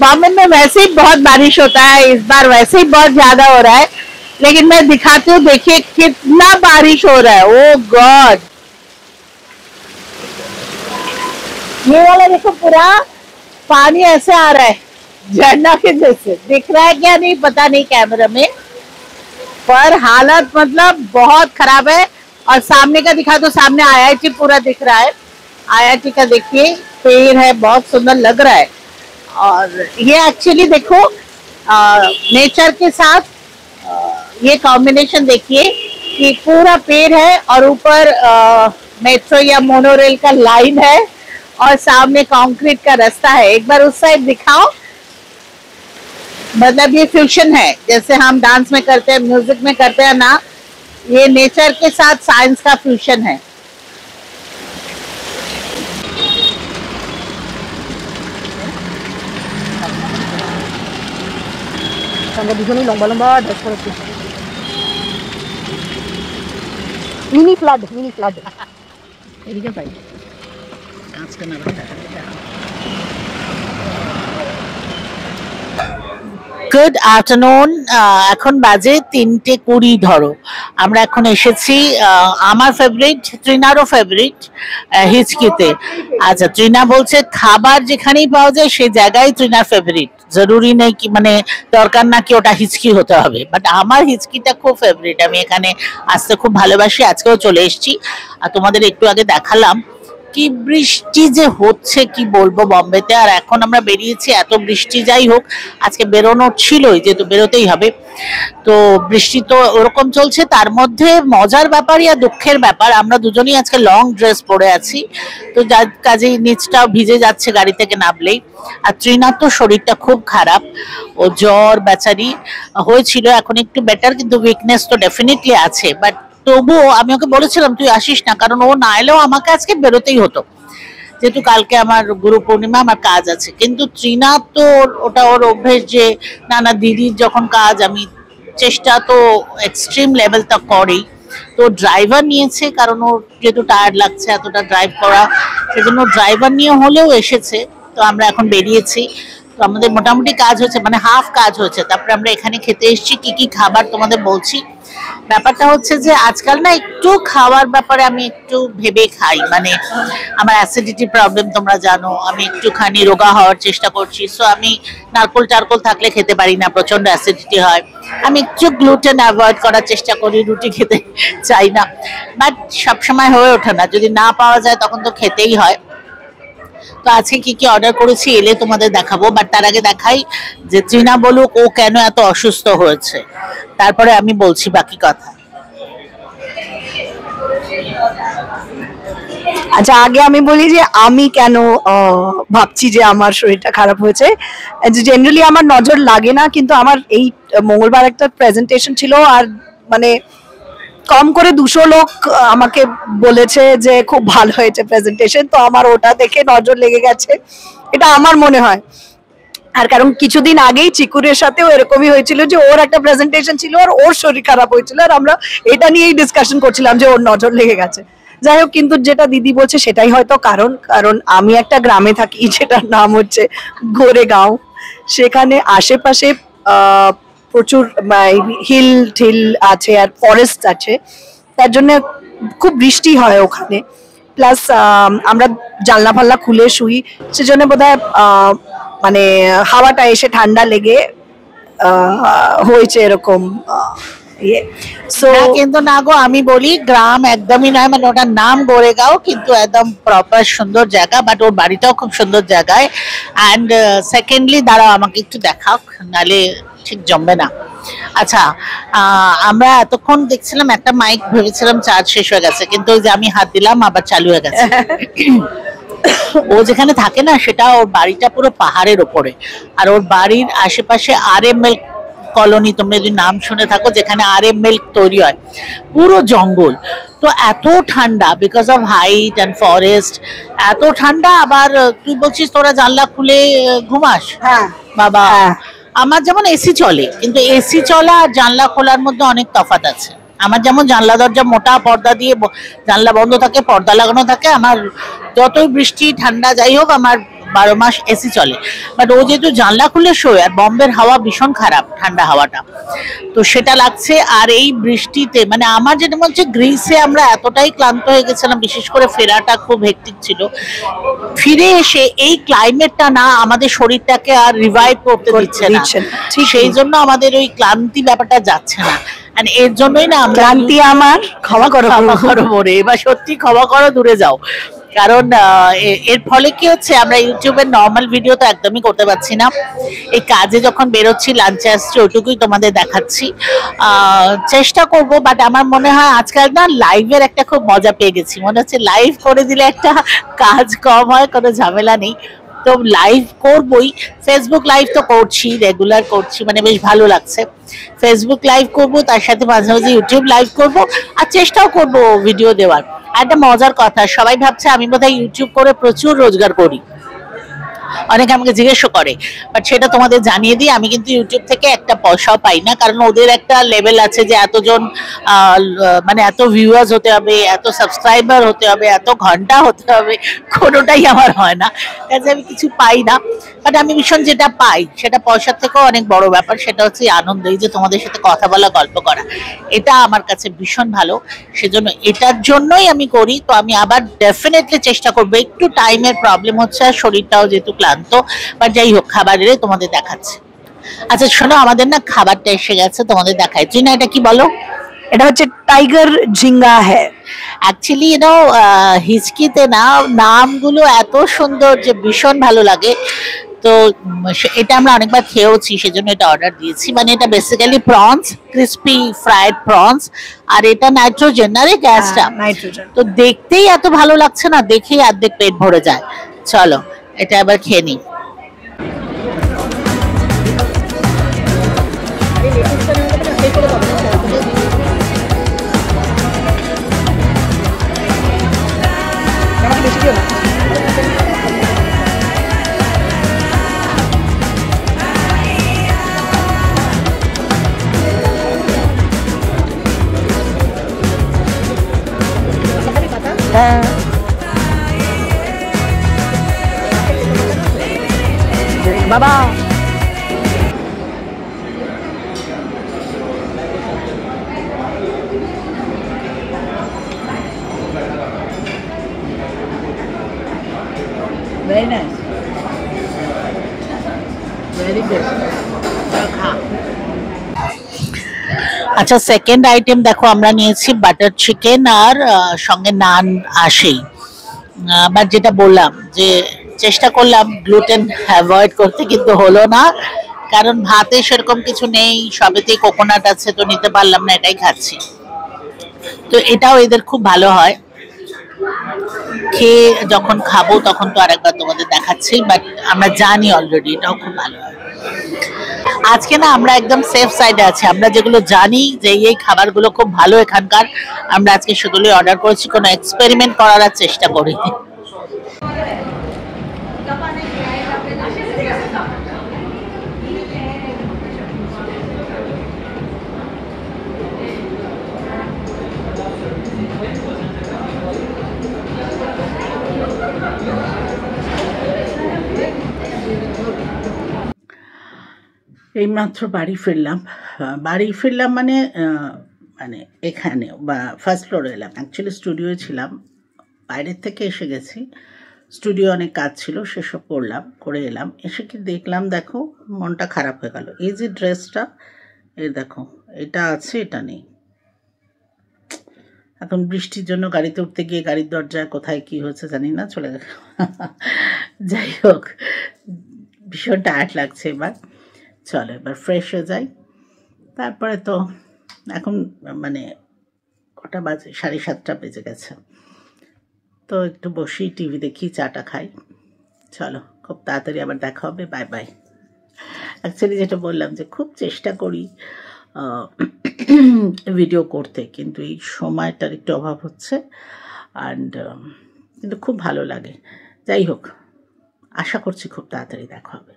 बॉम्बे में वैसे ही बहुत बारिश होता है, इस बार वैसे ही बहुत ज्यादा हो रहा है, लेकिन मैं दिखाती हूँ, देखिए कितना बारिश हो रहा है। ओ गॉड, ये वाला देखो पूरा पानी ऐसे आ रहा है झरना के जैसे, दिख रहा है क्या नहीं पता नहीं कैमरा में, पर हालत मतलब बहुत खराब है। और सामने का दिखा तो सामने IIT पूरा दिख रहा है, IIT का देखिए पेड़ है, बहुत सुंदर लग रहा है। और ये एक्चुअली देखो नेचर के साथ ये कॉम्बिनेशन देखिए कि पूरा पेड़ है और ऊपर मेट्रो या मोनोरेल का लाइन है और सामने कंक्रीट का रास्ता है। एक बार उस साइड दिखाओ, मतलब ये फ्यूजन है, जैसे हम डांस में करते हैं, म्यूजिक में करते हैं ना, ये नेचर के साथ साइंस का फ्यूजन है। मिनी फ्लड গুড আফটারনুন, এখন বাজে 3:20 ধরো। আমরা এখন এসেছি আমার ফেভারিট, তৃণারও ফেভারিট হিচকিতে। আচ্ছা, তৃণা বলছে খাবার যেখানেই পাওয়া যায় সেই জায়গায় তৃণার ফেভারিট, জরুরি নেই কি মানে দরকার না কি ওটা হিচকি হতে হবে, বাট আমার হিচকিটা খুব ফেভারিট, আমি এখানে আসতে খুব ভালোবাসি। আজকেও চলে এসেছি আর তোমাদের একটু আগে দেখালাম কি বৃষ্টি যে হচ্ছে কি বলবো বম্বেতে। আর এখন আমরা বেরিয়েছি, এত বৃষ্টি, যাই হোক আজকে বেরোনো ছিলই, যেহেতু বেরোতেই হবে, তো বৃষ্টি তো ওরকম চলছে। তার মধ্যে মজার ব্যাপার আর দুঃখের ব্যাপার, আমরা দুজনেই আজকে লং ড্রেস পরে আছি, তো যার কাজেই নিচটাও ভিজে যাচ্ছে গাড়ি থেকে নামলেই। আর তৃণার তো শরীরটা খুব খারাপ, ও জ্বর বেচারি হয়েছিল, এখন একটু বেটার, কিন্তু উইকনেস তো ডেফিনেটলি আছে। বাট তবুও আমি ওকে বলেছিলাম তুই আসিস না, কারণ ও না এলেও আমাকে আজকে বেরোতেই হতো, যেহেতু কালকে আমার গুরু পূর্ণিমা, আমার কাজ আছে। কিন্তু তৃণা তো ওটা ওর অভ্যেস যে না না দিদির যখন কাজ, আমি চেষ্টা তো এক্সট্রিম লেভেল তা করেই। তো ড্রাইভার নিয়েছে, কারণ ওর যেহেতু টায়ার্ড লাগছে এতটা ড্রাইভ করা, সেজন্য ড্রাইভার নিয়ে হলেও এসেছে। তো আমরা এখন বেরিয়েছি, তো আমাদের মোটামুটি কাজ হচ্ছে, মানে হাফ কাজ হচ্ছে। তারপরে আমরা এখানে খেতে এসেছি, কি কি খাবার তোমাদের বলছি। ব্যাপারটা হচ্ছে যে আজকাল না একটু খাওয়ার ব্যাপারে আমি একটু ভেবে খাই, মানে আমার অ্যাসিডিটি প্রবলেম তোমরা জানো, আমি একটুখানি রোগা হওয়ার চেষ্টা করছি। সো আমি নারকোল টারকোল থাকলে খেতে পারি না, প্রচন্ড অ্যাসিডিটি হয়। আমি একটু গ্লুটেন অ্যাভয়েড করার চেষ্টা করি, রুটি খেতে চাই না, বাট সবসময় হয়ে ওঠে না, যদি না পাওয়া যায় তখন তো খেতেই হয়। তো আজকে কি কি অর্ডার করেছি এলে তোমাদের দেখাবো, বাট তার আগে দেখাই যে তৃণা বলুক ও কেন এত অসুস্থ হয়েছে, তারপরে আমি বলছি বাকি কথা। আচ্ছা, আগে আমি বলি যে আমি কেন ভাবছি যে আমার শরীরটা খারাপ হয়েছে। জেনারেলি আমার নজর লাগে না, কিন্তু আমার এই মঙ্গলবার একটা প্রেজেন্টেশন ছিল, আর মানে কম করে 200 লোক আমাকে বলেছে যে খুব ভালো হয়েছে প্রেজেন্টেশন, তো আমার ওটা দেখে নজর লেগে গেছে, এটা আমার মনে হয়। আর কারণ কিছুদিন আগেই চিকুরের সাথেও এরকমই হয়েছিল যে ওর একটা প্রেজেন্টেশন ছিল আর ওর শরীর খারাপ হয়েছিল, আর আমরা এটা নিয়েই ডিসকাশন করছিলাম যে ওর নজর লেগে গেছে। যাই হোক, কিন্তু যেটা দিদি বলছে সেটাই হয়তো কারণ আমি একটা গ্রামে থাকি যেটার নাম হচ্ছে গোরেগাঁও, সেখানে আশেপাশে প্রচুর হিল ঠিল আছে আর ফরেস্ট আছে, তার জন্য খুব বৃষ্টি হয় ওখানে। প্লাস আমরা জানলা ফাল্লা খুলে শুই, সেজন্য বোধহয় মানে হাওয়াটা এসে ঠান্ডা লেগে হয়েছে এরকম ইয়ে। সো কিন্তু না গো, আমি বলি গ্রাম একদমই নয়, মানে ওটার নাম গোরেগাঁও, কিন্তু একদম প্রপার সুন্দর জায়গা, বাট ওর বাড়িটাও খুব সুন্দর জায়গায়। অ্যান্ড সেকেন্ডলি দাঁড়াও আমাকে একটু দেখাও, নালে ঠিক জমবে না। আচ্ছা, আমরা এতক্ষণ দেখছিলাম একটা মাইক, ভেবেছিলাম চার্জ শেষ হয়ে গেছে, কিন্তু ওই যে আমি হাত দিলাম আবার চালু হয়ে গেছে। ও যেখানে থাকে না, সেটা ওর বাড়িটা পুরো পাহাড়ের ওপরে, আর ওর বাড়ির আশেপাশে RM মিল্ক কলোনি, তোমরা যদি নাম শুনে থাকো, যেখানে RM মিল্ক তৈরি হয়, পুরো জঙ্গল। তো এত ঠান্ডা, because of height and forest, এত ঠান্ডা। আবার তুই বলছিস তোরা জানলা খুলে ঘুমাস? হ্যাঁ বাবা, আমার যেমন এসি চলে, কিন্তু এসি চলা আর জানলা খোলার মধ্যে অনেক তফাৎ আছে। আমার যেমন জানলা দরজা মোটা পর্দা দিয়ে, জানলা বন্ধ থাকে, পর্দা লাগানো থাকে, আমার যতই বৃষ্টি ঠান্ডা যাই হোক আমার 12 মাস এসি চলে, বাট ও যেহেতু জানলা খুলে শোয় আর বম্বের হাওয়া ভীষণ খারাপ, ঠান্ডা হাওয়াটা, তো সেটা লাগছে। আর এই বৃষ্টিতে মানে আমার যেটা মনে হচ্ছে গ্রিসে আমরা এতটাই ক্লান্ত হয়ে গেছিলাম, বিশেষ করে ফেরাটা খুব হেক্টিক ছিল, ফিরে এসে এই ক্লাইমেটটা না আমাদের শরীরটাকে আর রিভাইভ করতে দিচ্ছে না, সেই জন্য আমাদের ওই ক্লান্তি ব্যাপারটা যাচ্ছে না। এর জন্যই না ক্লান্তি আমার ক্ষমা করো মরে, এবার সত্যি ক্ষমা করো, দূরে যাও। কারণ এর ফলে কি হচ্ছে, আমরা ইউটিউবের নর্মাল ভিডিও তো একদমই করতে পারছি না, এই কাজে যখন বেরোচ্ছি লাঞ্চে আসছি ওইটুকুই তোমাদের দেখাচ্ছি, চেষ্টা করব। বাট আমার মনে হয় আজকাল না লাইভের একটা খুব মজা পেয়ে গেছি, মনে হচ্ছে লাইভ করে দিলে একটা কাজ কম হয়, কোনো ঝামেলা নেই, তো লাইভ করবই। ফেসবুক লাইভ তো করছি, রেগুলার করছি, মানে বেশ ভালো লাগছে। ফেসবুক লাইভ করব, তার সাথে মাঝে মাঝে ইউটিউব লাইভ করব, আর চেষ্টাও করব ভিডিও দেওয়ার। একটা মজার কথা, সবাই ভাবছে আমি বোধহয় ইউটিউব করে প্রচুর রোজগার করি, অনেকে আমাকে জিজ্ঞেসও করে, বাট সেটা তোমাদের জানিয়ে দিই, আমি কিন্তু ইউটিউব থেকে একটা পয়সাও পাই না, কারণ ওদের একটা লেভেল আছে যে এতজন মানে এত ভিউয়ার্স হতে হবে, এত সাবস্ক্রাইবার হতে হবে, এত ঘন্টা হতে হবে, কোনোটাই আমার হয় না, কাজে আমি কিছু পাই না। বাট আমি ভীষণ যেটা পাই সেটা পয়সার থেকেও অনেক বড় ব্যাপার, সেটা হচ্ছে আনন্দ, এই যে তোমাদের সাথে কথা বলা, গল্প করা, এটা আমার কাছে ভীষণ ভালো, সেজন্য এটার জন্যই আমি করি। তো আমি আবার ডেফিনেটলি চেষ্টা করবো, একটু টাইমের প্রবলেম হচ্ছে আর শরীরটাও যেহেতু ক্লান্ত, বাট যাই হোক খাবারের তোমাদের দেখাচ্ছে। আচ্ছা শোনো, আমাদের না খাবারটা এসে গেছে, তোমাদের দেখাই। তুই না এটা কি বলো? এটা হচ্ছে টাইগার ঝিঙ্গা হ্যাঁ। অ্যাকচুয়ালি হিচকিতে না নামগুলো এত সুন্দর যে ভীষণ ভালো লাগে, তো এটা আমরা অনেকবার খেয়েওছি, সেজন্য এটা অর্ডার দিয়েছি। মানে এটা basically prawns, crispy fried prawns, আর এটা নাইট্রোজেন, আরে গ্যাসটা নাইট্রোজেন, তো দেখতেই এত ভালো লাগছে না, দেখেই অর্ধেক পেট ভরে যায়। চলো এটা আবার খেয়ে নিই। বাবা Very nice. Very good. আচ্ছা সেকেন্ড আইটেম দেখো, আমরা নিয়েছি বাটার চিকেন, আর সঙ্গে নান আসেই, বাট যেটা বললাম যে চেষ্টা করলাম গ্লুটেন অ্যাভয়েড করতে, কিন্তু হলো না, কারণ ভাতে সেরকম কিছু নেই, সবেতেই কোকোনাট আছে, তো নিতে পারলাম না, এটাই খাচ্ছি। তো এটাও এদের খুব ভালো হয়, খেয়ে যখন খাবো তখন তো আরেকবার তোমাদের দেখাচ্ছি, বাট আমরা জানি অলরেডি এটাও খুব ভালো হয়। আজকে না আমরা একদম সেফ সাইডে আছি, আমরা যেগুলো জানি যে এই খাবারগুলো খুব ভালো এখানকার, আমরা আজকে সেগুলোই অর্ডার করেছি, কোনো এক্সপেরিমেন্ট করার চেষ্টা করিনি। এইমাত্র বাড়ি ফিরলাম মানে মানে এখানে বা ফার্স্ট ফ্লোরে এলাম, অ্যাকচুয়ালি স্টুডিওয়ে ছিলাম, বাইরের থেকে এসে গেছি, স্টুডিও অনেক কাজ ছিল, সেসব করে এলাম, এসে কি দেখলাম, দেখো মনটা খারাপ হয়ে গেল। এই যে ড্রেসটা, এই দেখো এটা আছে, এটা নেই। এখন বৃষ্টির জন্য গাড়িতে উঠতে গিয়ে গাড়ির দরজায় কোথায় কি হয়েছে জানি না, চলে গেল। যাই হোক, ভীষণ টায়ার্ড লাগছে এবার, চলো এবার ফ্রেশ হয়ে যাই। তারপরে তো এখন মানে কটা বাজে, 7:30 বেজে গেছে, তো একটু বসি, টিভি দেখি, চাটা খাই। চলো খুব তাড়াতাড়ি আবার দেখা হবে, বাই বাই। অ্যাকচুয়ালি যেটা বললাম যে খুব চেষ্টা করি ভিডিও করতে, কিন্তু এই সময়টার একটু অভাব হচ্ছে, অ্যান্ড কিন্তু খুব ভালো লাগে। যাই হোক, আশা করছি খুব তাড়াতাড়ি দেখা হবে।